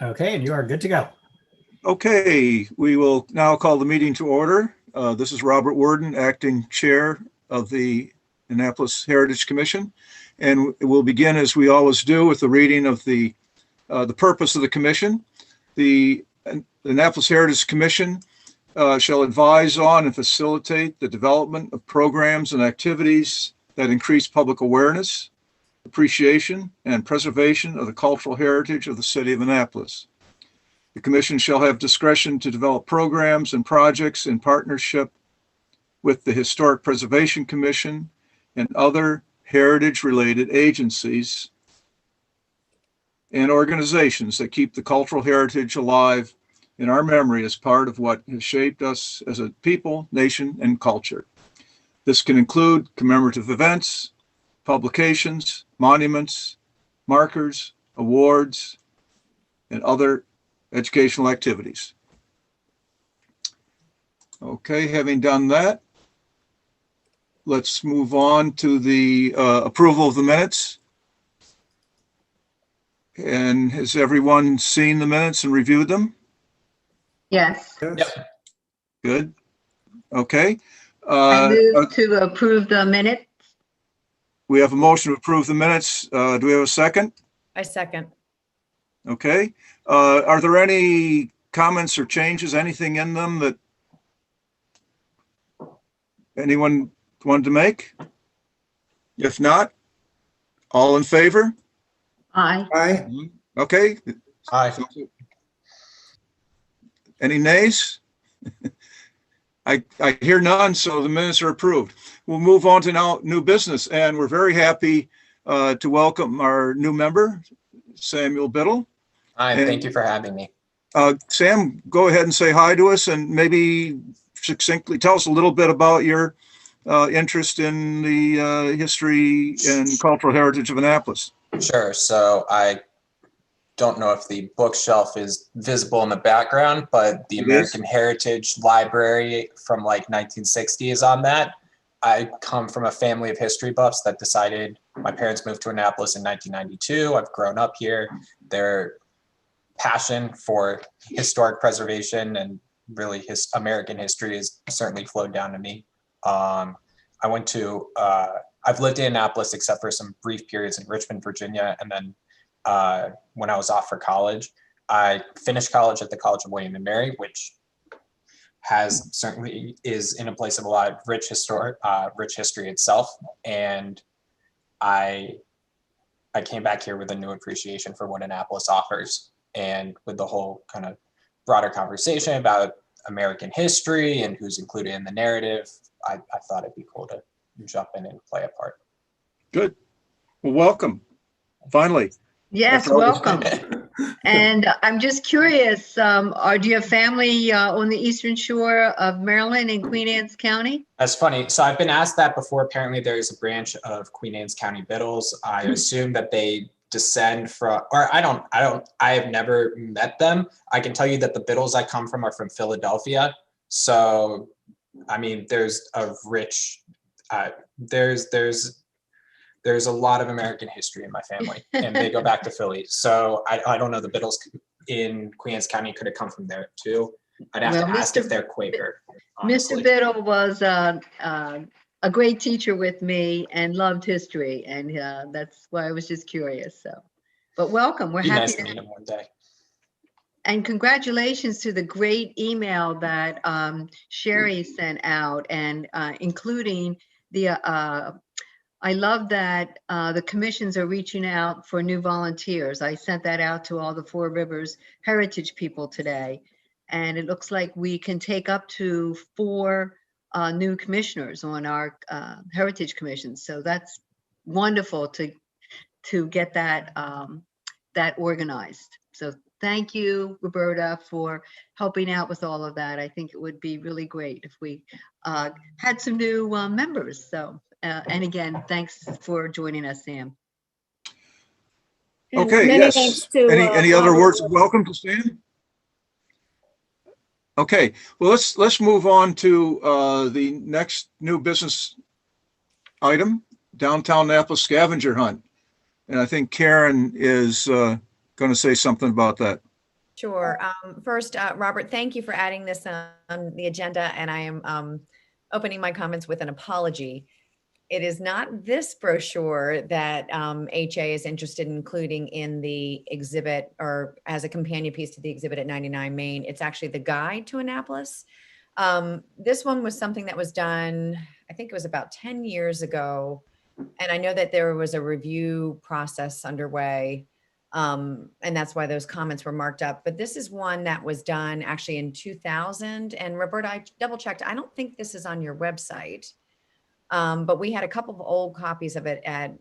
Okay, and you are good to go. Okay, we will now call the meeting to order. This is Robert Warden, acting chair of the Annapolis Heritage Commission. And we'll begin, as we always do, with the reading of the purpose of the commission. The Annapolis Heritage Commission shall advise on and facilitate the development of programs and activities that increase public awareness, appreciation, and preservation of the cultural heritage of the city of Annapolis. The commission shall have discretion to develop programs and projects in partnership with the Historic Preservation Commission and other heritage-related agencies and organizations that keep the cultural heritage alive in our memory as part of what has shaped us as a people, nation, and culture. This can include commemorative events, publications, monuments, markers, awards, and other educational activities. Okay, having done that, let's move on to the approval of the minutes. And has everyone seen the minutes and reviewed them? Yes. Yep. Good. Okay. I move to approve the minutes. We have a motion to approve the minutes. Do we have a second? I second. Okay. Are there any comments or changes, anything in them that anyone wanted to make? If not, all in favor? Aye. Aye. Okay. Aye. Any nays? I hear none, so the minutes are approved. We'll move on to now new business, and we're very happy to welcome our new member, Samuel Biddle. Hi, And, thank you for having me. Sam, go ahead and say hi to us and maybe succinctly tell us a little bit about your interest in the history and cultural heritage of Annapolis. Sure. So I don't know if the bookshelf is visible in the background, but the American Heritage Library from like 1960 is on that. I come from a family of history buffs that decided, my parents moved to Annapolis in 1992. I've grown up here. Their passion for historic preservation and really American history has certainly flowed down to me. I've lived in Annapolis except for some brief periods in Richmond, Virginia. And then when I was off for college, I finished college at the College of William and Mary, which certainly is in a place of a lot of rich history itself. And I came back here with a new appreciation for what Annapolis offers. And with the whole kind of broader conversation about American history and who's included in the narrative, I thought it'd be cool to jump in and play a part. Good. Well, welcome. Finally. Yes, welcome. And I'm just curious, do you have family on the Eastern Shore of Maryland in Queen Anne's County? That's funny. So I've been asked that before. Apparently there is a branch of Queen Anne's County Biddles. I assume that they descend from, or I have never met them. I can tell you that the Biddles I come from are from Philadelphia. So, I mean, there's a rich, there's a lot of American history in my family, and they go back to Philly. So I don't know, the Biddles in Queen Anne's County could have come from there too. I'd have to ask if they're Quaker. Honestly. Mr. Biddle was a great teacher with me and loved history, and that's why I was just curious. So, but welcome. We're happy nice to meet him one day. And congratulations to the great email that Sherry sent out, and including the. I love that the commissions are reaching out for new volunteers. I sent that out to all the Four Rivers Heritage people today. And it looks like we can take up to 4 new commissioners on our Heritage Commission. So that's wonderful to get that, that organized. So thank you, Roberta, for helping out with all of that. I think it would be really great if we had some new members. So. And again, thanks for joining us, Sam. Okay, yes. Any other words of welcome to Sam? Okay, well, let's move on to the next new business item, downtown Napa scavenger hunt. And I think Karen is going to say something about that. Sure. First, Robert, thank you for adding this on the agenda, and I am opening my comments with an apology. It is not this brochure that HA is interested in including in the exhibit or as a companion piece to the exhibit at 99 Main. It's actually the guide to Annapolis. This one was something that was done, I think it was about 10 years ago. And I know that there was a review process underway. And that's why those comments were marked up. But this is one that was done actually in 2000. And Roberta, I double checked. I don't think this is on your website. But we had a couple of old copies of it at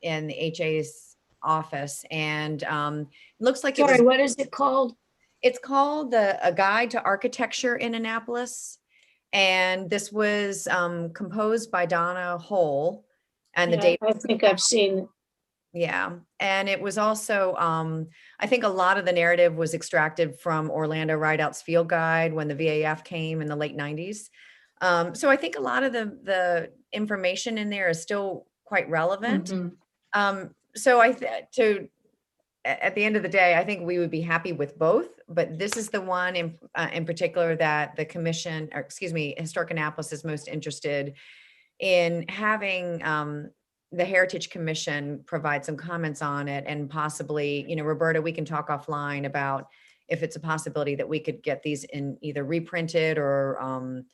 in the HA's office. And it looks like Sorry, what is it called? It's called A Guide to Architecture in Annapolis. And this was composed by Donna Hull. And the Yeah, date. I think I've seen it. Yeah. And it was also, I think a lot of the narrative was extracted from Orlando Rideout's Field Guide when the VAF came in the late 90s. So I think a lot of the information in there is still quite relevant. Mhm. So at the end of the day, I think we would be happy with both, but this is the one in particular that the commission, or excuse me, Historic Annapolis is most interested in having the Heritage Commission provide some comments on it, and possibly, Roberta, we can talk offline about if it's a possibility that we could get these in either reprinted or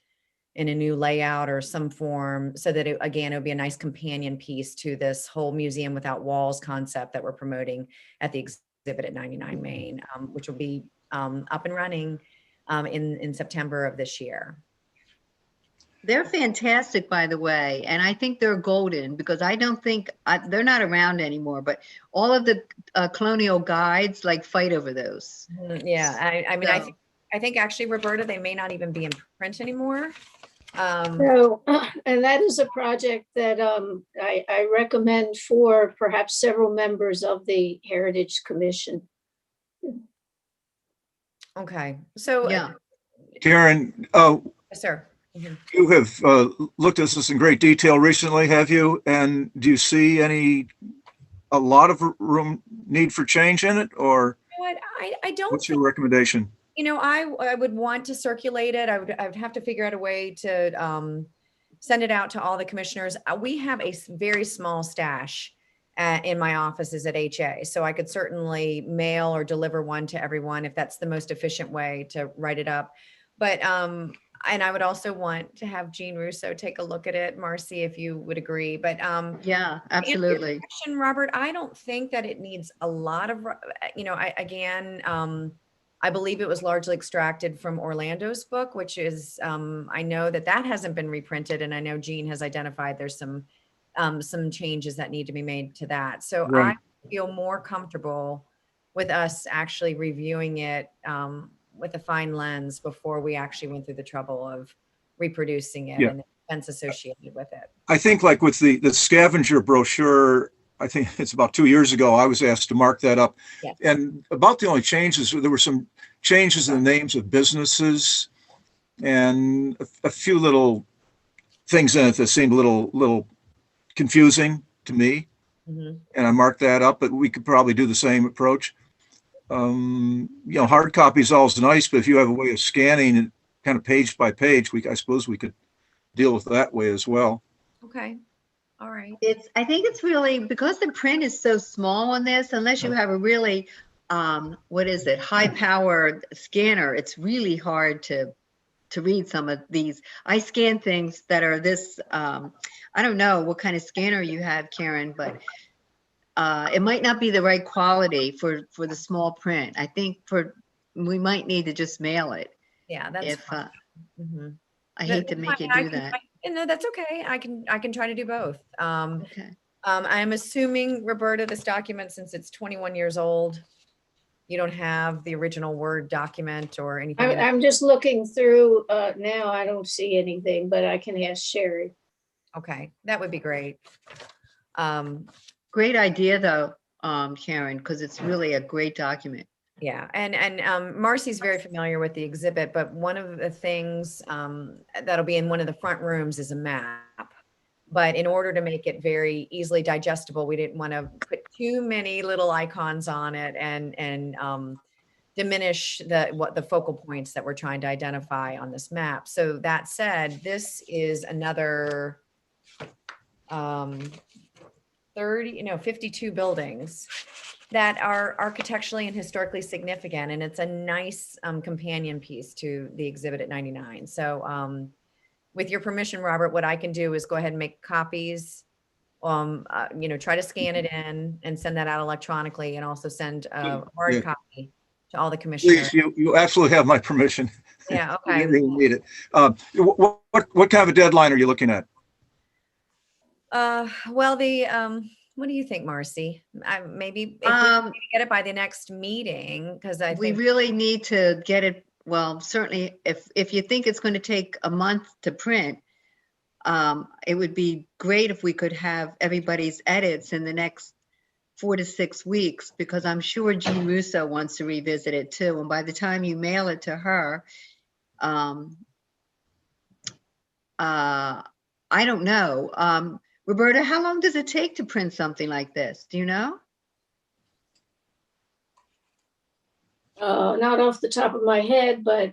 in a new layout or some form, so that it would be a nice companion piece to this whole museum without walls concept that we're promoting at the exhibit at 99 Main, which will be up and running in September of this year. They're fantastic, by the way, and I think they're golden because I don't think they're not around anymore. But all of the colonial guides like fight over those. Yeah, I mean, So- I think actually, Roberta, they may not even be in print anymore. So, and that is a project that I recommend for perhaps several members of the Heritage Commission. Okay, so Yeah. Karen, yes, sir. Mhm. you have looked at this in great detail recently, have you? And do you see a lot of room need for change in it, or You know what? I don't what's think, your recommendation? I would want to circulate it. I would have to figure out a way to send it out to all the commissioners. We have a very small stash in my offices at HA, so I could certainly mail or deliver one to everyone if that's the most efficient way to write it up. But and I would also want to have Jean Russo take a look at it, Marcy, if you would agree. But Yeah, to answer absolutely. your question, Robert, I don't think that it needs a lot of, I believe it was largely extracted from Orlando's book, which is, I know that hasn't been reprinted, and I know Jean has identified there's some changes that need to be made to that. So Right. I feel more comfortable with us actually reviewing it with a fine lens before we actually went through the trouble of reproducing it Yeah. and the expense associated with it. I think like with the Scavenger brochure, I think it's about 2 years ago, I was asked to mark that up. Yes. And about the only changes, there were some changes in the names of businesses and a few little things in it that seemed a little confusing to me. Mhm. And I marked that up, but we could probably do the same approach. Hard copy is always nice, but if you have a way of scanning it kind of page by page, I suppose we could deal with that way as well. Okay. All right. I think it's really because the print is so small on this, unless you have a really, high power scanner, it's really hard to read some of these. I scan things that are this, I don't know what kind of scanner you have, Karen, but it might not be the right quality for the small print. I think we might need to just mail it. Yeah, that's If fine. Mhm. I hate to make you do that. No, that's okay. I can try to do both. Okay. I'm assuming, Roberta, this document, since it's 21 years old, you don't have the original Word document or anything. in it? I'm just looking through now. I don't see anything, but I can ask Sherry. Okay, that would be great. Great idea though, Karen, because it's really a great document. Yeah, and Marcy's very familiar with the exhibit, but one of the things that'll be in one of the front rooms is a map. But in order to make it very easily digestible, we didn't want to put too many little icons on it and diminish the focal points that we're trying to identify on this map. So that said, this is another 52 buildings that are architecturally and historically significant. And it's a nice companion piece to the exhibit at 99. So with your permission, Robert, what I can do is go ahead and make copies, try to scan it in and send that out electronically, and also send a hard copy to all the commissioners. Please, you absolutely have my permission. Yeah, okay. You need it. What kind of a deadline are you looking at? Well, what do you think, Marcy? Maybe if we get it by the next meeting, because I We think really need to get it, well, certainly if you think it's going to take a month to print, it would be great if we could have everybody's edits in the next 4 to 6 weeks, because I'm sure Jean Russo wants to revisit it too. And by the time you mail it to her, I don't know. Roberta, how long does it take to print something like this? Do you know? Not off the top of my head, but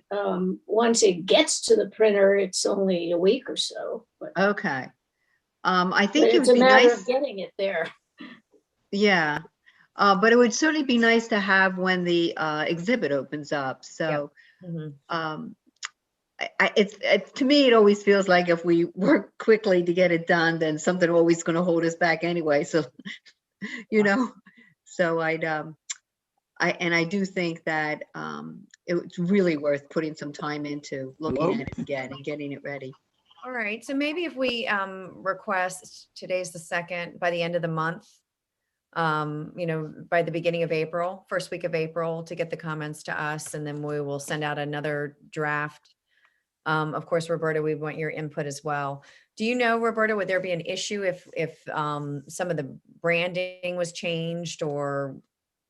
once it gets to the printer, it's only a week or so. But, Okay. I think but it it's would a be matter nice. of getting it there. Yeah. But it would certainly be nice to have when the exhibit opens up. So to me, it always feels like if we work quickly to get it done, then something always going to hold us back anyway. So, so I do think that it's really worth putting some time into looking at it again and getting it ready. All right. So maybe if we request, today's the 2nd, by the end of the month, by the beginning of April, first week of April, to get the comments to us, and then we will send out another draft. Of course, Roberta, we want your input as well. Do you know, Roberta, would there be an issue if some of the branding was changed or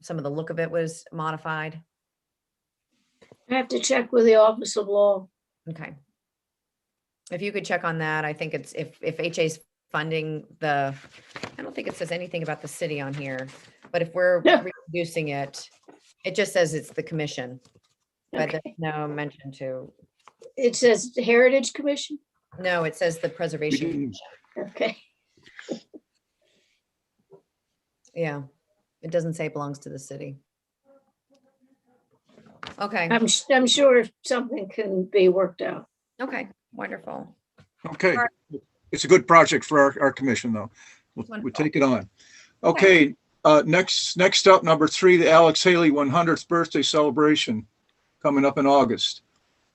some of the look of it was modified? I have to check with the Office of Law. Okay. If you could check on that, I think it's if HA's funding I don't think it says anything about the city on here, but if we're reproducing it, it just says it's the commission, but Okay. there's no mention to. It says the Heritage Commission. No, it says the Preservation Commission. Okay. Yeah, it doesn't say it belongs to the city. Okay. I'm sure something can be worked out. Okay, wonderful. Okay. All It's a good project for our commission, though. We Wonderful. take it on. Okay. Next up, number 3, the Alex Haley 100th birthday celebration coming up in August.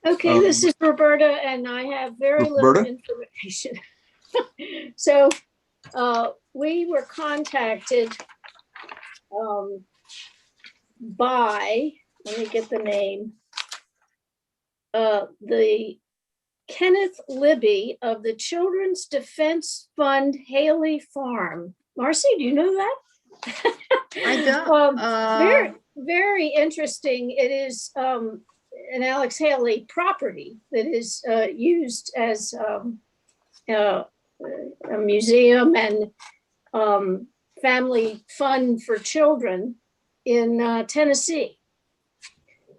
Okay, this is Roberta, and I have very Roberta? little information. So we were contacted by, let me get the name, the Kenneth Libby of the Children's Defense Fund Haley Farm. Marcy, do you know that? I don't. Very, very interesting. It is an Alex Haley property that is used as a museum and family fun for children in Tennessee.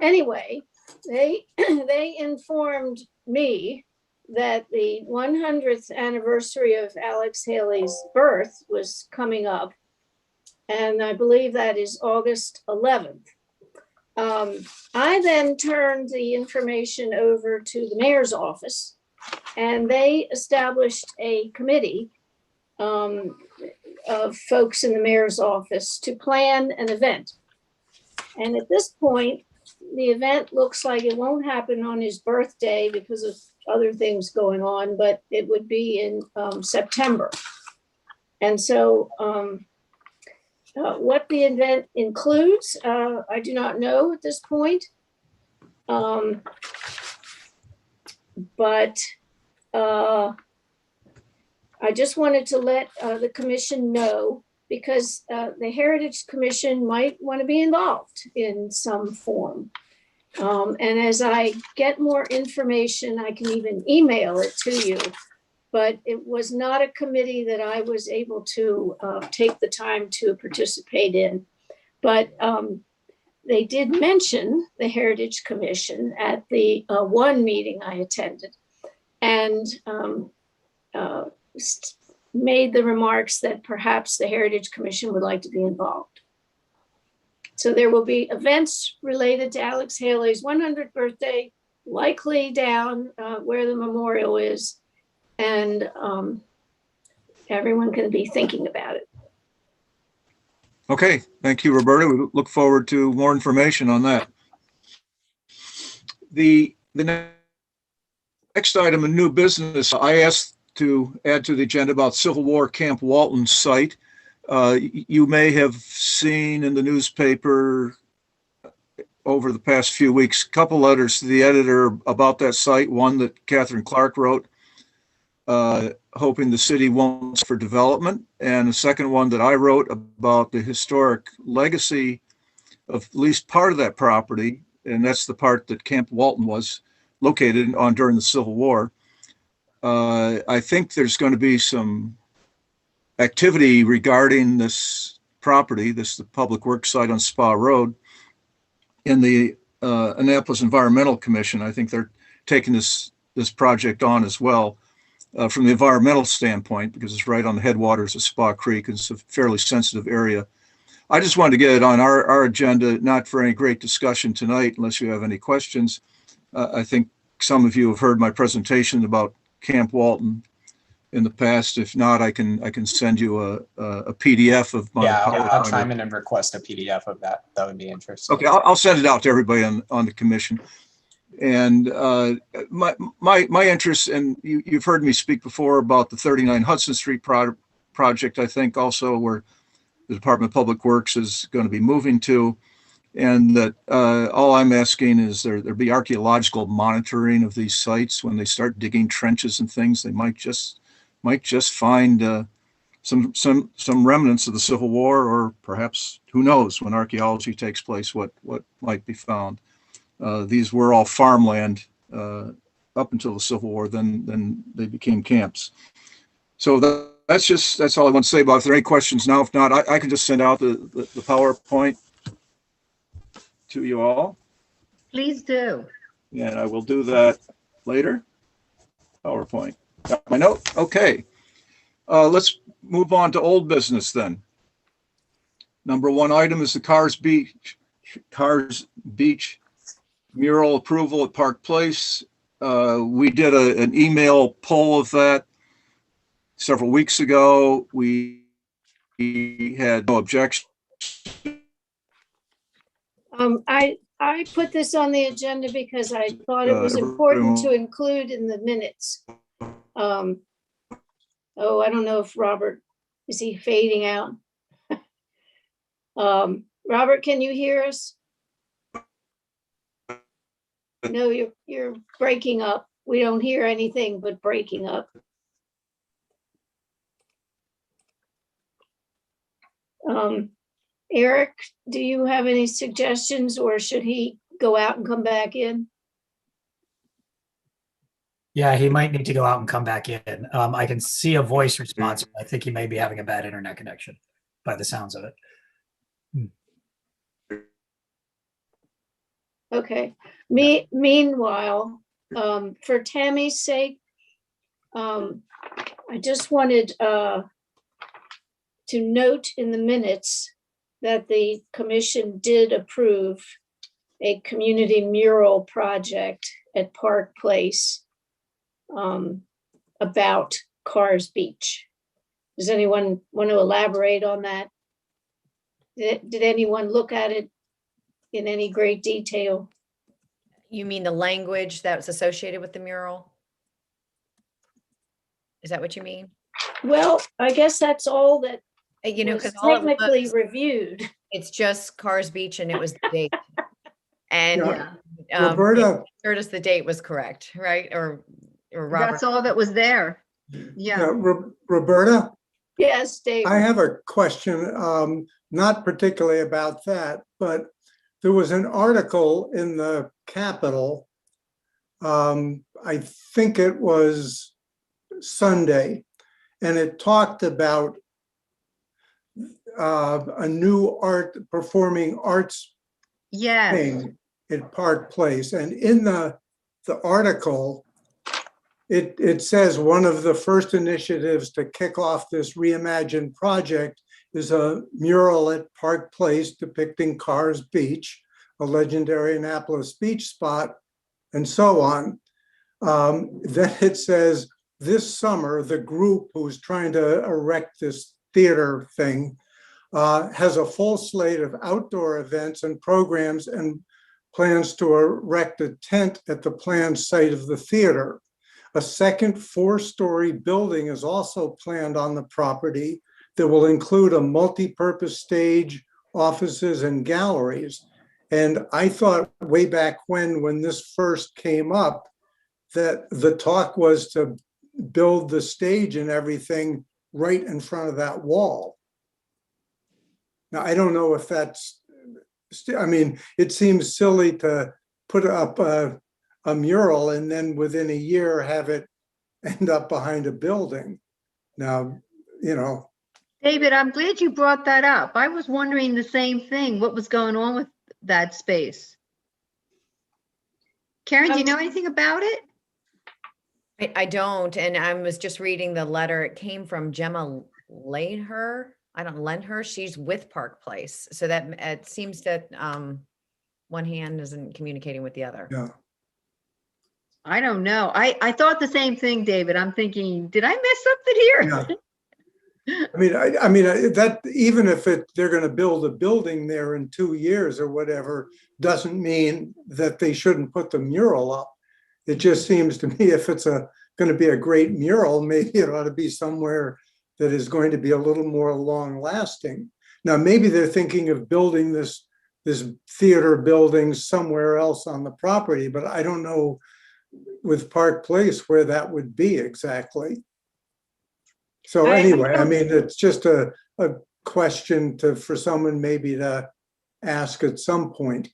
Anyway, they informed me that the 100th anniversary of Alex Haley's birth was coming up, and I believe that is August 11th. I then turned the information over to the mayor's office, and they established a committee of folks in the mayor's office to plan an event. And at this point, the event looks like it won't happen on his birthday because of other things going on, but it would be in September. And so what the event includes, I do not know at this point. But I just wanted to let the commission know, because the Heritage Commission might want to be involved in some form. And as I get more information, I can even email it to you. But it was not a committee that I was able to take the time to participate in. But they did mention the Heritage Commission at the one meeting I attended, and made the remarks that perhaps the Heritage Commission would like to be involved. So there will be events related to Alex Haley's 100th birthday, likely down where the memorial is, and everyone can be thinking about it. Okay, thank you, Roberta. We look forward to more information on that. The next item of new business, I asked to add to the agenda about Civil War Camp Walton site. You may have seen in the newspaper over the past few weeks, a couple letters to the editor about that site. One that Catherine Clark wrote, hoping the city won't for development, and the second one that I wrote about the historic legacy of at least part of that property, and that's the part that Camp Walton was located on during the Civil War. I think there's going to be some activity regarding this property, the public works site on Spa Road, in the Annapolis Environmental Commission. I think they're taking this project on as well from the environmental standpoint, because it's right on the headwaters of Spa Creek. It's a fairly sensitive area. I just wanted to get it on our agenda, not for any great discussion tonight, unless you have any questions. I think some of you have heard my presentation about Camp Walton in the past. If not, I can send you a PDF of my PowerPoint. I'll chime in and request a PDF of that. That would be interesting. Okay, I'll send it out to everybody on the commission. And my interest, and you've heard me speak before about the 39 Hudson Street project, I think also where the Department of Public Works is going to be moving to. And that all I'm asking is there be archaeological monitoring of these sites. When they start digging trenches and things, they might just find some remnants of the Civil War, or perhaps, who knows, when archaeology takes place, what might be found. These were all farmland up until the Civil War. Then they became camps. So that's all I want to say about it. If there are any questions now, if not, I can just send out the PowerPoint to you all. Please do. Yeah, and I will do that later. PowerPoint. Got my note? Okay. Let's move on to old business then. Number one item is the Cars Beach mural approval at Park Place. We did an email poll of that several weeks ago. We had no objection. I put this on the agenda because I thought it was important to include in the minutes. I don't know if Robert, is he fading out? Robert, can you hear us? No, you're breaking up. We don't hear anything but breaking up. Eric, do you have any suggestions, or should he go out and come back in? Yeah, he might need to go out and come back in. I can see a voice response. I think he may be having a bad internet connection by the sounds of it. Okay. Meanwhile, for Tammy's sake, I just wanted to note in the minutes that the commission did approve a community mural project at Park Place about Cars Beach. Does anyone want to elaborate on that? Did anyone look at it in any great detail? You mean the language that's associated with the mural? Is that what you mean? Well, I guess that's all that was because all technically reviewed. it's just Cars Beach, and it was the date. And Roberta, assured us the date was correct, right? Or Robert? That's all that was there. Yeah. Roberta, Yes, Dave. I have a question, not particularly about that, but there was an article in the Capitol, I think it was Sunday, and it talked about a new performing arts Yes. thing at Park Place. And in the article, it says one of the first initiatives to kick off this reimagined project is a mural at Park Place depicting Carr's Beach, a legendary Annapolis beach spot, and so on. Then it says, this summer, the group who's trying to erect this theater thing has a full slate of outdoor events and programs and plans to erect a tent at the planned site of the theater. A second 4-story building is also planned on the property that will include a multi-purpose stage, offices, and galleries. And I thought way back when this first came up, that the talk was to build the stage and everything right in front of that wall. Now, I don't know if that's, I mean, it seems silly to put up a mural and then within a year have it end up behind a building. Now, you know. David, I'm glad you brought that up. I was wondering the same thing, what was going on with that space. Karen, do you know anything about it? I don't, and I was just reading the letter. It came from Gemma Lane-her. I don't lend her. She's with Park Place. So that it seems that one hand isn't communicating with the other. Yeah. I don't know. I thought the same thing, David. I'm thinking, did I miss something here? Yeah. I mean, that even if they're going to build a building there in 2 years or whatever, doesn't mean that they shouldn't put the mural up. It just seems to me if it's going to be a great mural, maybe it ought to be somewhere that is going to be a little more long lasting. Now, maybe they're thinking of building this theater building somewhere else on the property, but I don't know with Park Place where that would be exactly. So anyway, I mean, it's just a question for someone maybe to ask at some point.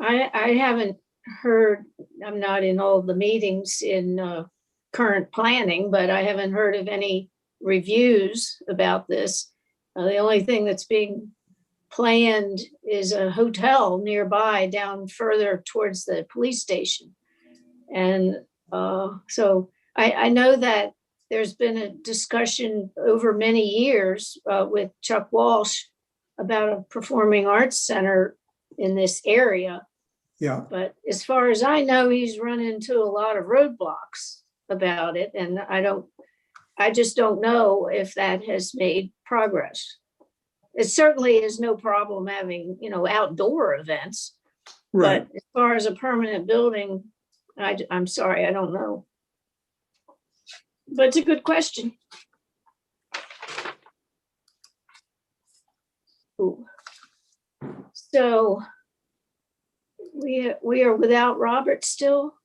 I haven't heard, I'm not in all the meetings in current planning, but I haven't heard of any reviews about this. The only thing that's being planned is a hotel nearby down further towards the police station. And so I know that there's been a discussion over many years with Chuck Walsh about a performing arts center in this area. Yeah. But as far as I know, he's run into a lot of roadblocks about it. And I just don't know if that has made progress. It certainly is no problem having, outdoor events. Right. But as far as a permanent building, I'm sorry, I don't know. But it's a good question. Ooh. So we are without Robert still?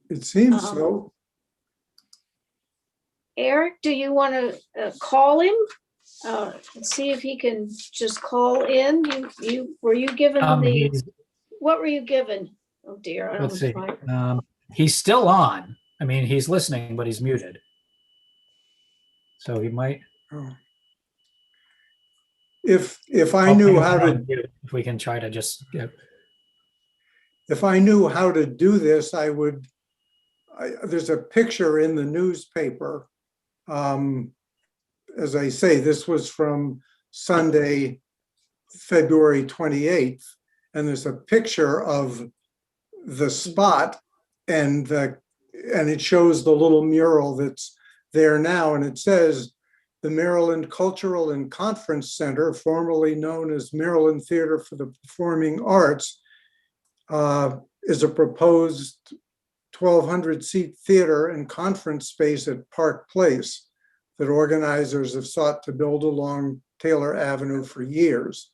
It seems so. Eric, do you want to call him? See if he can just call in. Were you given what were you given? Oh dear, I don't Let's see. find. He's still on. I mean, he's listening, but he's muted. So he might. Oh. If I knew how to, if we can try to just. if I knew how to do this, I would. There's a picture in the newspaper. As I say, this was from Sunday, February 28th, and there's a picture of the spot, and it shows the little mural that's there now, and it says the Maryland Cultural and Conference Center, formerly known as Maryland Theater for the Performing Arts, is a proposed 1,200-seat theater and conference space at Park Place that organizers have sought to build along Taylor Avenue for years.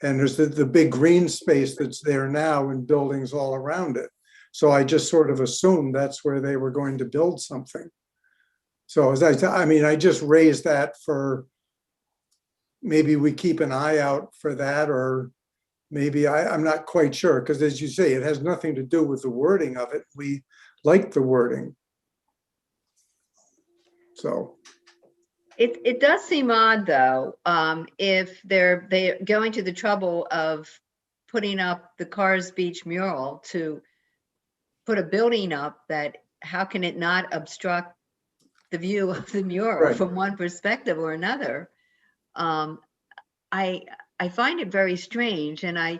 And there's the big green space that's there now and buildings all around it. So I just sort of assumed that's where they were going to build something. So as I just raised that for maybe we keep an eye out for that, or maybe I'm not quite sure, because as you say, it has nothing to do with the wording of it. We like the wording. So. It does seem odd, though, if they're going to the trouble of putting up the Cars Beach mural to put a building up, that how can it not obstruct the view of the mural Right. from one perspective or another? I find it very strange, and I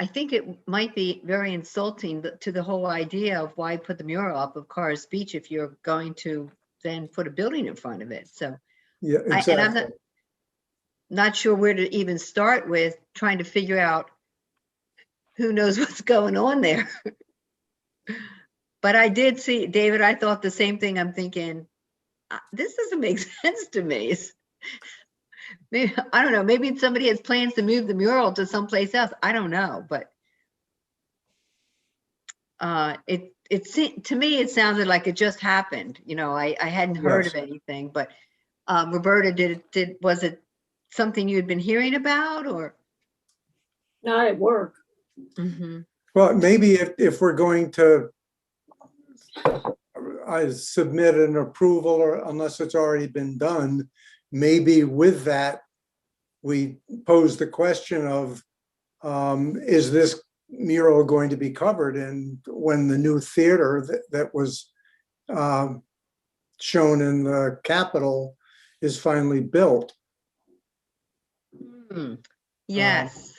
think it might be very insulting to the whole idea of why put the mural up of Cars Beach if you're going to then put a building in front of it. So Yeah, exactly. and I'm not sure where to even start with trying to figure out who knows what's going on there. But I did see, David, I thought the same thing. I'm thinking, this doesn't make sense to me. Maybe, I don't know, maybe somebody has plans to move the mural to someplace else. I don't know, but to me, it sounded like it just happened. You know, I hadn't heard of anything, but Roberta, was it something you had been hearing about, or? Not at work. Mm-hmm. Well, maybe if we're going to submit an approval, or unless it's already been done, maybe with that, we pose the question of, is this mural going to be covered? And when the new theater that was shown in the Capitol is finally built. Yes.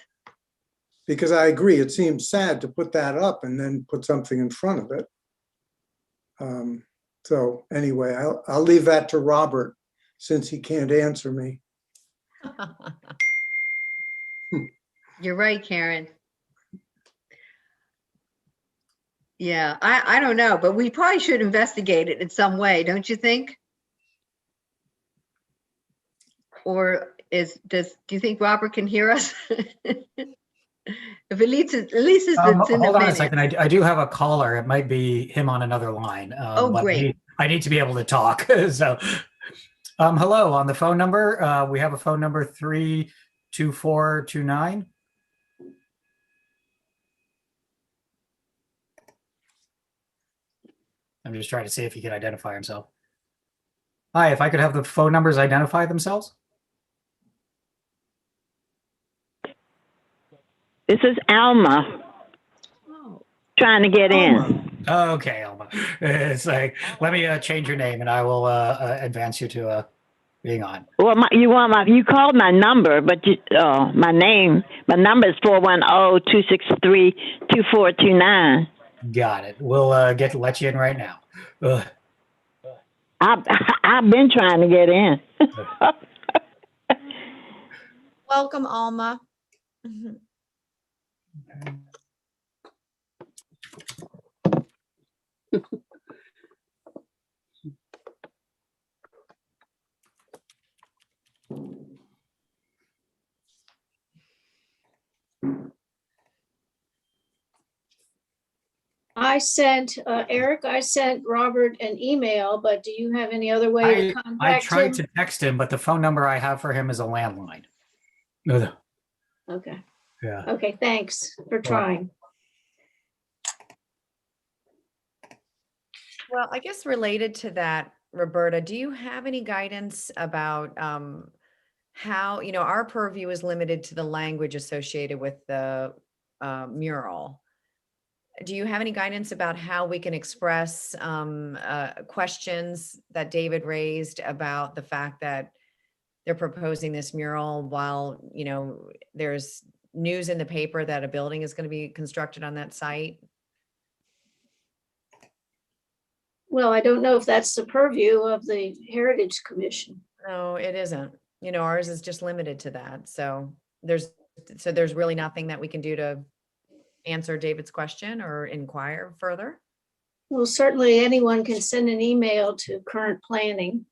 Because I agree, it seems sad to put that up and then put something in front of it. So anyway, I'll leave that to Robert, since he can't answer me. You're right, Karen. Yeah, I don't know, but we probably should investigate it in some way, don't you think? Or do you think Robert can hear us? If at least it's in the Hold on a minutes. second. I do have a caller. It might be him on another line. Oh, great. I need to be able to talk. So, hello, on the phone number, we have a phone number 32429. I'm just trying to see if he can identify himself. Hi, if I could have the phone numbers identify themselves. This is Alma trying to get in. Okay, Alma. It's like, let me change your name and I will advance you to being on. Well, you called my number, but my number is 410-263-2429. Got it. We'll let you in right now. Ugh. I've been trying to get in. Welcome, Alma. I sent Eric, I sent Robert an email, but do you have any other way to contact I tried him? to text him, but the phone number I have for him is a landline. Ugh. Okay. Yeah. Okay, thanks for trying. Well, I guess related to that, Roberta, do you have any guidance about how, our purview is limited to the language associated with the mural. Do you have any guidance about how we can express questions that David raised about the fact that they're proposing this mural while, there's news in the paper that a building is going to be constructed on that site? Well, I don't know if that's the purview of the Heritage Commission. No, it isn't. Ours is just limited to that. So there's really nothing that we can do to answer David's question or inquire further. Well, certainly anyone can send an email to current planning.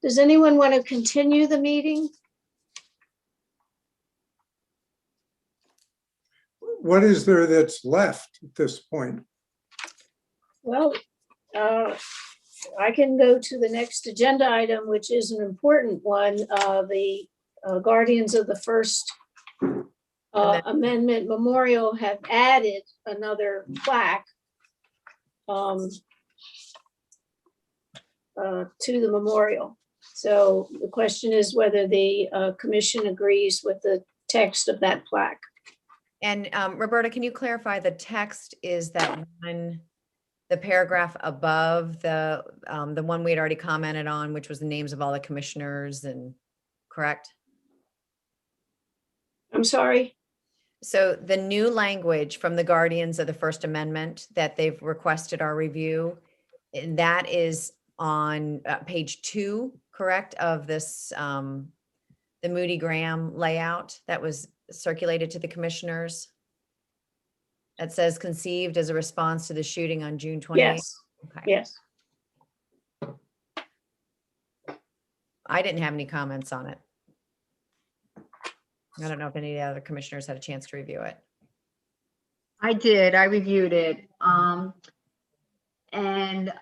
Does anyone want to continue the meeting? what is there that's left at this point? Well, I can go to the next agenda item, which is an important one. The Guardians of the First Amendment Memorial have added another plaque to the memorial. So the question is whether the commission agrees with the text of that plaque. And Roberta, can you clarify the text is that one, the paragraph above the one we had already commented on, which was the names of all the commissioners and correct? I'm sorry. So the new language from the Guardians of the First Amendment that they've requested our review, and that is on page 2, correct, of this, the Moody Graham layout that was circulated to the commissioners. That says conceived as a response to the shooting on June 28th. Yes. Okay. Yes. I didn't have any comments on it. I don't know if any of the other commissioners had a chance to review it. I did. I reviewed it. And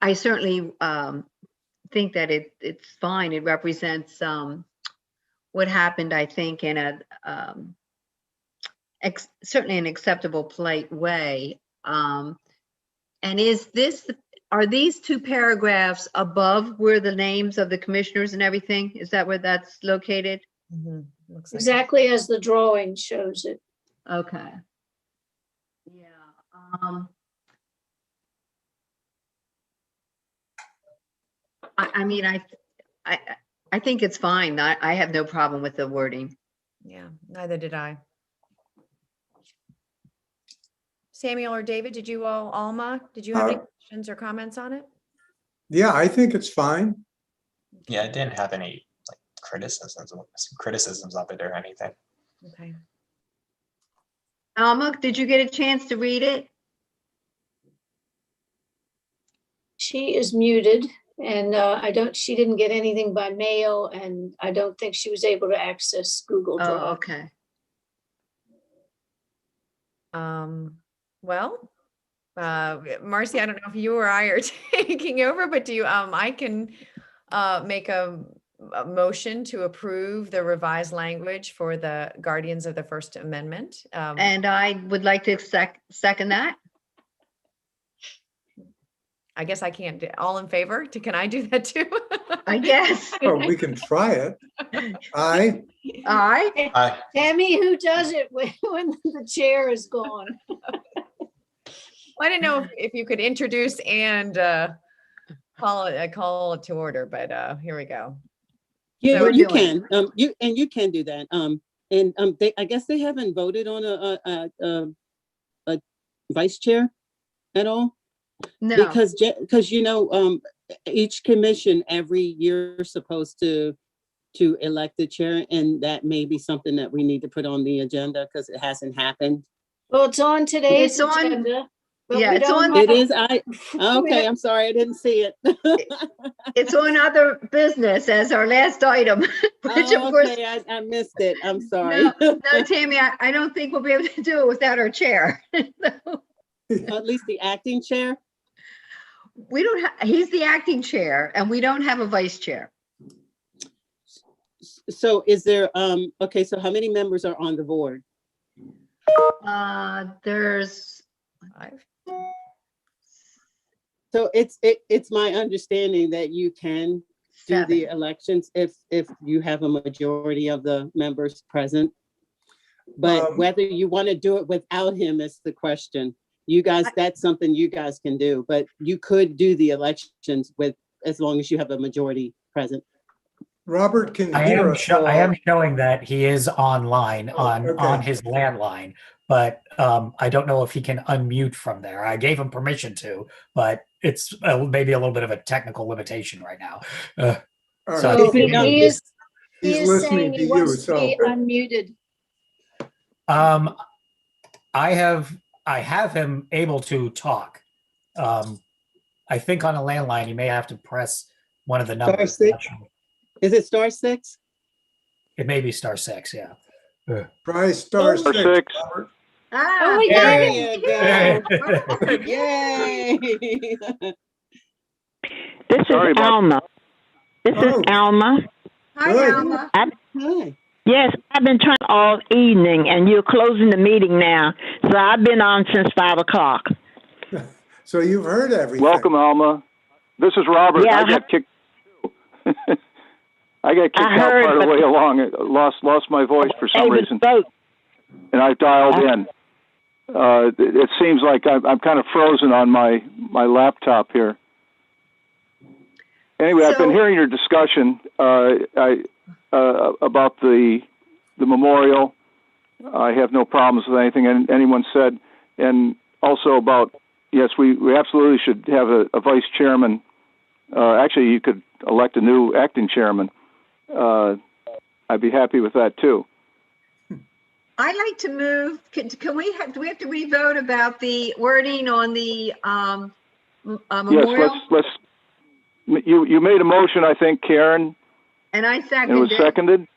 I certainly think that it's fine. It represents what happened, I think, in a certainly an acceptable polite way. And are these 2 paragraphs above where the names of the commissioners and everything? Is that where that's located? Mm-hmm. Looks like Exactly as the drawing shows it. Okay. Yeah. I mean, I think it's fine. I have no problem with the wording. Yeah, neither did I. Samuel or David, did you all, Alma, did you have any questions or comments on it? Yeah, I think it's fine. Yeah, I didn't have any like criticisms of it or anything. Okay. Alma, did you get a chance to read it? She is muted, and she didn't get anything by mail, and I don't think she was able to access Google Drive. Oh, okay. Well, Marcy, I don't know if you or I are taking over, but do you, I can make a motion to approve the revised language for the Guardians of the First Amendment. And I would like to second that. I guess I can't, all in favor? Can I do that too? I guess. Oh, we can try it. Aye. Aye. Aye. Tammy, who does it when the chair is gone? I didn't know if you could introduce and call it to order, but here we go. Yeah, So we're you doing can. You can do that. I guess they haven't voted on a vice chair at all. No. Because each commission every year is supposed to elect the chair, and that may be something that we need to put on the agenda because it hasn't happened. Well, it's on today's It's on- agenda. but yeah, we it's don't on- have- It is. Okay. I'm sorry. I didn't see it. It's on other business as our last item, which of course, Okay, I missed it. I'm sorry. no, Tammy, I don't think we'll be able to do it without our chair. At least the acting chair. We don't have, he's the acting chair and we don't have a vice chair. So is there, okay, so how many members are on the board? There's, 5. So it's my understanding that you can do the elections if you have a majority of the members present. But whether you want to do it without him is the question. You guys, that's something you guys can do, but you could do the elections with, as long as you have a majority present. Robert can I hear am, us. I am showing that he is online on okay. his landline, but I don't know if he can unmute from there. I gave him permission to, but it's maybe a little bit of a technical limitation right now. All so I right. think he is He's saying listening he to you, wants to be so unmuted. I have him able to talk. I think on a landline, you may have to press one of the numbers. Star 6? Is it *6? It may be *6, yeah. Try star Star six. six. Robert. Ah, we got There it. you go. Yay. This Sorry is about- Alma. This is Oh. Alma. Hi, Good. Alma. Hi. Yes, I've been trying all evening, and you're closing the meeting now. So I've been on since 5 o'clock. So you've heard everything. Welcome, Alma. This is Robert. Yeah, I got kicked. I got kicked I out heard, part of the but- way along. I lost my voice for some Able to reason, vote. and I dialed in. It seems like I'm kind of frozen on my laptop here. Anyway, I've been So- hearing your discussion about the memorial. I have no problems with anything anyone said, and also about, yes, we absolutely should have a vice chairman. Actually, you could elect a new acting chairman. I'd be happy with that too. I'd like to move, do we have to re-vote about the wording on the memorial? Yes, let's. You made a motion, I think, Karen. And I And it seconded was it. seconded.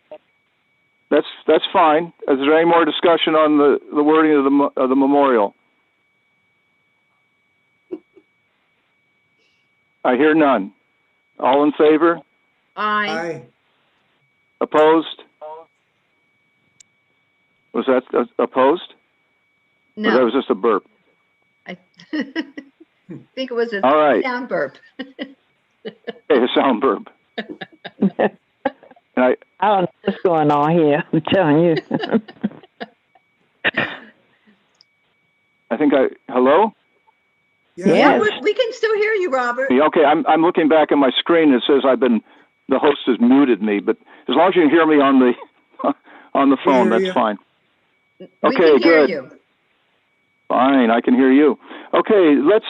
That's fine. Is there any more discussion on the wording of the memorial? I hear none. All in favor? Aye. Aye. Opposed? Was that opposed? Or that No, was just a burp? I think it was a All right. sound burp. Okay, a sound burp. And I don't know what's going on here. I'm telling you. I think hello? Yes. We can still hear you, Robert. Okay, I'm looking back at my screen. It says the host has muted me, but as long as you can hear me on the phone, hear that's you. fine. We Okay, can hear good. you. Fine, I can hear you. Okay, let's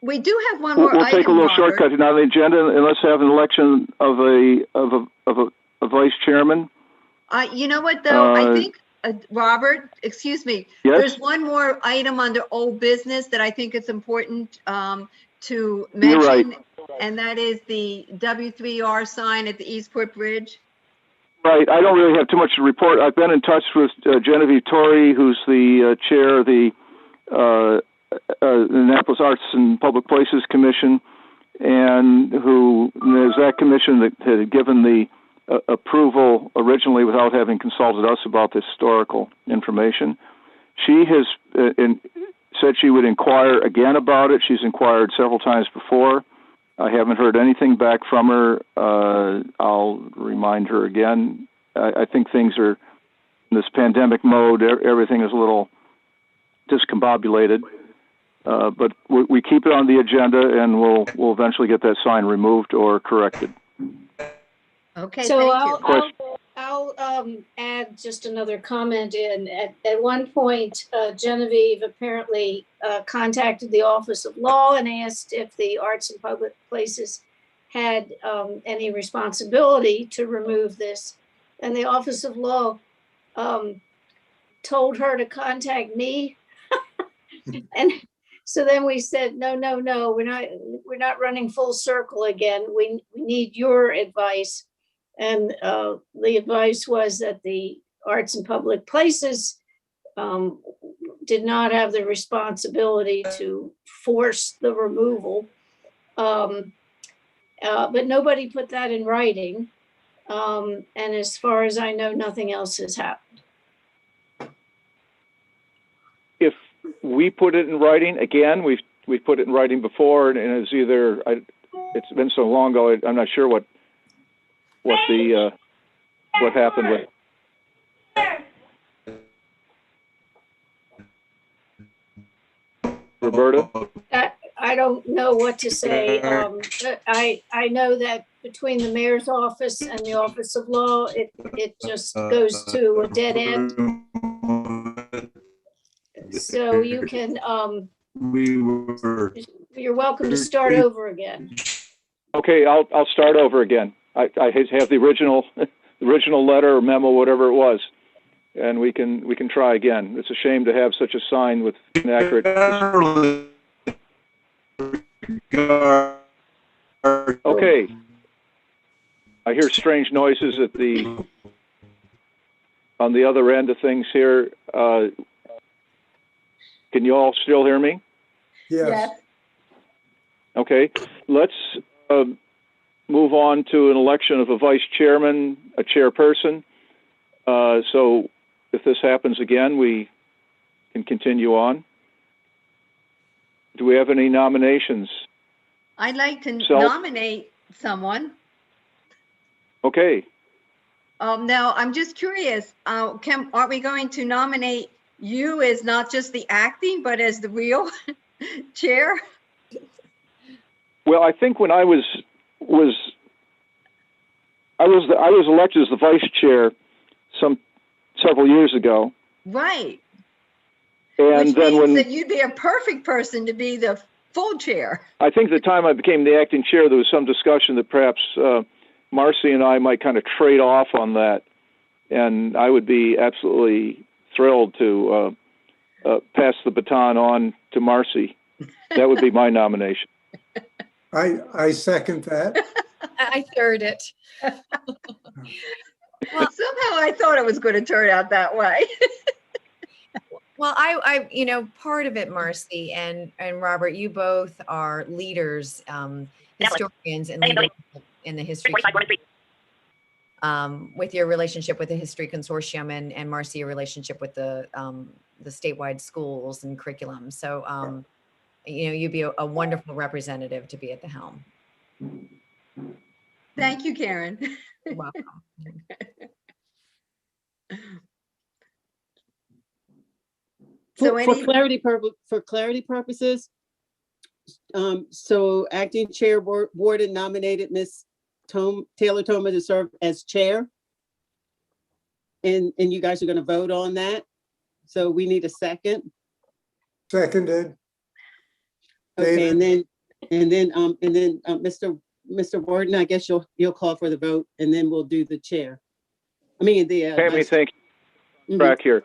We do have one more we'll item, take a little Robert. shortcut now on the agenda, and let's have an election of a vice chairman. You know what, though? I Uh, think, Robert, excuse me. Yes? There's one more item under old business that I think it's important to You're right. mention, and that is the W3R sign at the Eastport Bridge. Right. I don't really have too much to report. I've been in touch with Genevieve Torrey, who's the chair of the Annapolis Arts and Public Places Commission, and who is that commission that had given the approval originally without having consulted us about the historical information. She has said she would inquire again about it. She's inquired several times before. I haven't heard anything back from her. I'll remind her again. I think things are in this pandemic mode. Everything is a little discombobulated. But we keep it on the agenda, and we'll eventually get that sign removed or corrected. Okay, So thank you. I'll add just another comment in. At one point, Genevieve apparently contacted the Office of Law and asked if the Arts and Public Places had any responsibility to remove this. And the Office of Law told her to contact me. And so then we said, no, we're not running full circle again. We need your advice. And the advice was that the Arts and Public Places did not have the responsibility to force the removal. But nobody put that in writing. And as far as I know, nothing else has happened. If we put it in writing, again, we've put it in writing before, and it's either, it's been so long ago, I'm not sure what happened with. Roberta? I don't know what to say. I know that between the mayor's office and the Office of Law, it just goes to a dead end. So you can, you're welcome to start over again. Okay, I'll start over again. I have the original letter or memo, whatever it was, and we can try again. It's a shame to have such a sign with inaccurate. Okay. I hear strange noises at the on the other end of things here. Can you all still hear me? Yes. Okay, let's move on to an election of a vice chairman, a chairperson. So if this happens again, we can continue on. Do we have any nominations? I'd like to Self- nominate someone. Okay, Now, I'm just curious, aren't we going to nominate you as not just the acting, but as the real chair? well, I think when I was elected as the vice chair several years ago, Right. and Which then means when that you'd be a perfect person to be the full chair. I think the time I became the acting chair, there was some discussion that perhaps Marcy and I might kind of trade off on that, and I would be absolutely thrilled to pass the baton on to Marcy. That would be my nomination. I second that. I third it. Well, somehow I thought it was going to turn out that way. Well, part of it, Marcy and Robert, you both are leaders, historians and leaders in the history. With your relationship with the History Consortium and Marcy, your relationship with the statewide schools and curriculum. So, you'd be a wonderful representative to be at the helm. Thank you, Karen. You're welcome. So For clarity purposes, so acting chair Warden nominated Ms. Taylor Toma to serve as chair. And you guys are going to vote on that. So we need a second. Seconded. Okay, David. and then Mr. Warden, I guess you'll call for the vote, and then we'll do the chair. I mean the. Tammy, thank you. Mhm, Back here.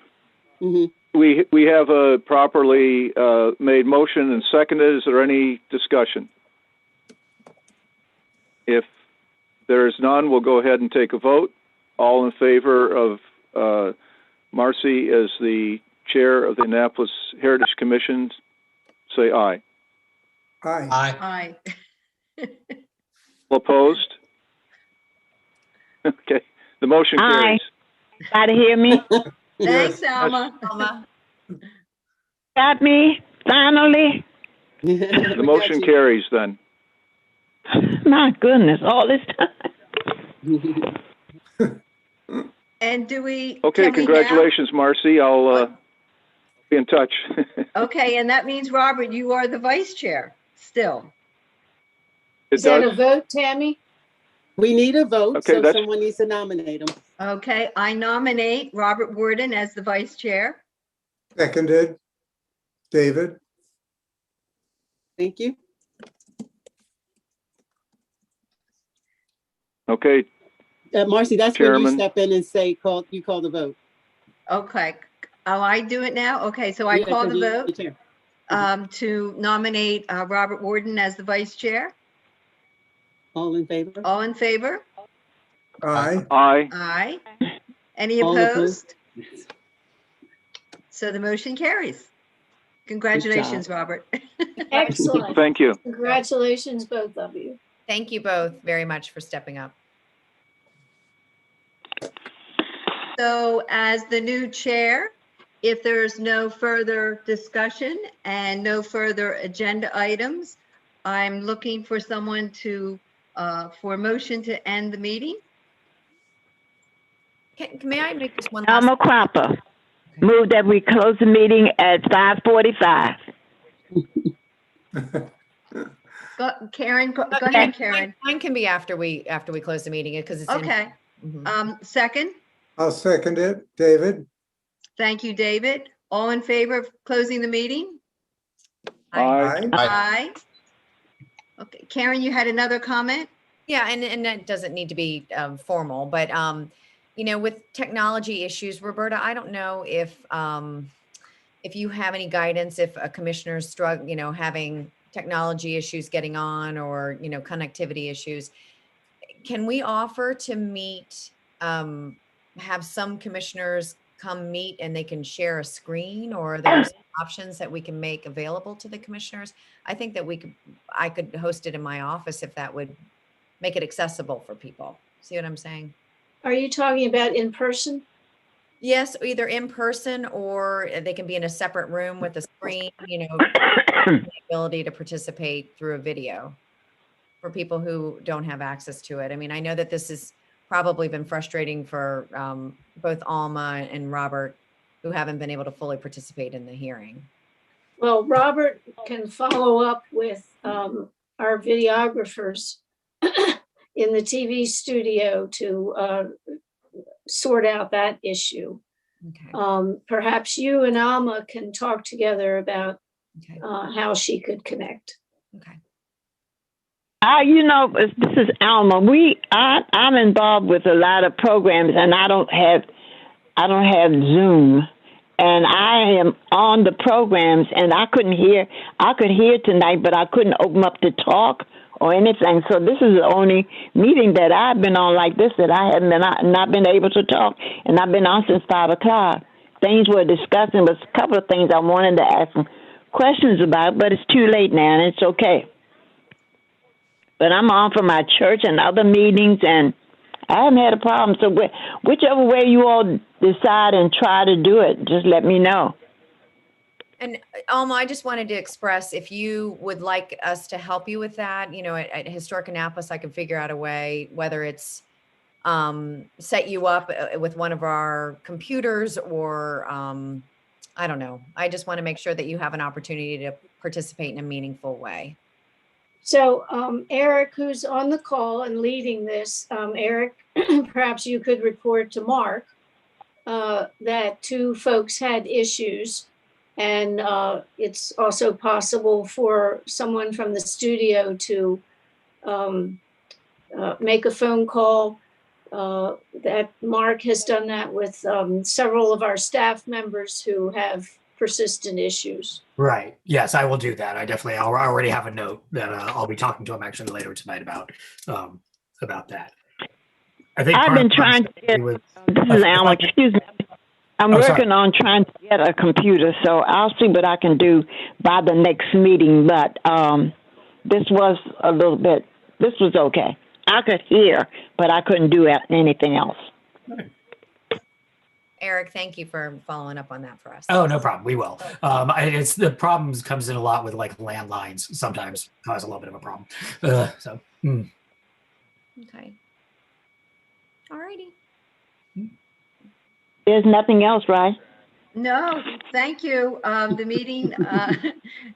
mhm. We have a properly made motion and seconded. Is there any discussion? If there is none, we'll go ahead and take a vote. All in favor of Marcy as the chair of the Annapolis Heritage Commission, say aye. Aye. Aye. Aye. All opposed? Okay, the motion Aye. carries. Gotta hear me? Thanks, Yes. Alma. Alma. Got me? Finally? The motion carries then. My goodness, all this time. And do we? Okay, can we now- congratulations, Marcy. I'll be in touch. Okay, and that means, Robert, you are the vice chair still. It Is that does? a vote, Tammy? We need a vote, Okay, so that's- someone needs to nominate him. Okay, I nominate Robert Warden as the vice chair. Seconded. David. Thank you. Okay, Marcy, that's when you Chairman. step in and say, call the vote. Okay, oh, I do it now? Okay, so I Yeah, call 'cause the you're vote chair. to nominate Robert Warden as the vice chair. All in favor? All in favor? Aye. aye. Aye. Any All opposed? So the motion carries. Congratulations, Robert. Excellent. Thank you. Congratulations, both of you. Thank you both very much for stepping up. So as the new chair, if there's no further discussion and no further agenda items, I'm looking for someone for a motion to end the meeting. May I make this one last? Elmer Cropper. Move that we close the meeting at 5:45. Karen, go Okay, ahead, Karen. Mine can be after we close the meeting because it's Okay. Mhm. Second, I'll second it. David. thank you, David. All in favor of closing the meeting? Aye. Aye. Okay, Karen, you had another comment? Yeah, and that doesn't need to be formal, but with technology issues, Roberta, I don't know if you have any guidance if a commissioner's having technology issues getting on or connectivity issues. Can we offer to meet have some commissioners come meet and they can share a screen, or there's options that we can make available to the commissioners. I think that I could host it in my office if that would make it accessible for people. See what I'm saying? Are you talking about in person? Yes, either in person or they can be in a separate room with a screen, the ability to participate through a video for people who don't have access to it. I mean, I know that this has probably been frustrating for both Alma and Robert, who haven't been able to fully participate in the hearing. Well, Robert can follow up with our videographers in the TV studio to sort out that issue. Okay. Perhaps you and Alma can talk together about Okay. how she could connect. Okay. This is Alma. I'm involved with a lot of programs, and I don't have Zoom, and I am on the programs, and I could hear tonight, but I couldn't open up to talk or anything. So this is the only meeting that I've been on like this that I haven't not been able to talk, and I've been on since 5 o'clock. Things we're discussing, but a couple of things I wanted to ask them questions about, but it's too late now, and it's okay. But I'm on for my church and other meetings, and I haven't had a problem. So whichever way you all decide and try to do it, just let me know. And Alma, I just wanted to express, if you would like us to help you with that, at Historic Annapolis, I can figure out a way, whether it's set you up with one of our computers or I don't know. I just want to make sure that you have an opportunity to participate in a meaningful way. So Eric, who's on the call and leading this, Eric, perhaps you could report to Mark that 2 folks had issues, and it's also possible for someone from the studio to make a phone call. That Mark has done that with several of our staff members who have persistent issues. Right. Yes, I will do that. I already have a note that I'll be talking to him actually later tonight about that. I think I've been trying to get, this is Alma, excuse me. I'm working on trying to get a computer, so I'll see what I can do by the next meeting. But this was okay. I could hear, but I couldn't do anything else. Eric, thank you for following up on that for us. Oh, no problem. We will. It's the problems comes in a lot with like landlines. Sometimes cause a little bit of a problem. Okay. All righty. There's nothing else, right? No, thank you. The meeting